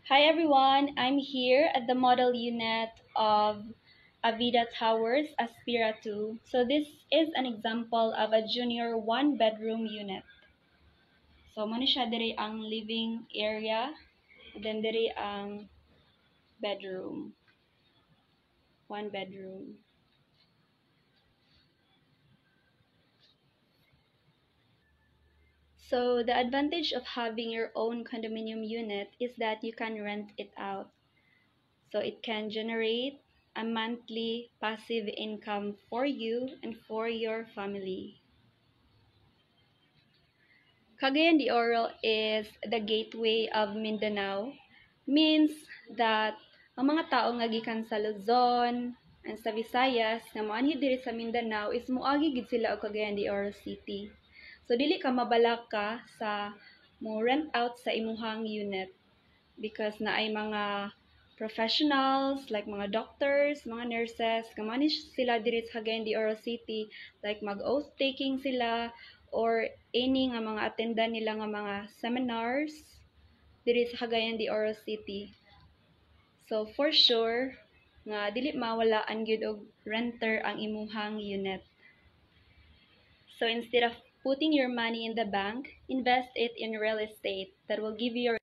Hi everyone, I'm here at the model unit of Avida Towers Aspira 2. So this is an example of a junior one-bedroom unit. So mo ni siya diri ang living area, then diri ang bedroom, one bedroom. So the advantage of having your own condominium unit is that you can rent it out. So it can generate a monthly passive income for you and for your family. Cagayan de Oro is the gateway of Mindanao, means that ang mga tao nga gikan sa Luzon and sa Visayas nga moanhi diri sa Mindanao is moagi gid sila og Cagayan de Oro City. So dili ka mabalak ka sa mo rent out sa imuhang unit because na ay mga professionals like mga doctors, mga nurses, kamani sila diri sa Cagayan de Oro City, like mag-oath taking sila or any nga mga attendan nila nga mga seminars diri sa Cagayan de Oro City. So for sure nga dili mawalaan gyud og renter ang imuhang unit. So instead of putting your money in the bank, invest it in real estate that will give you your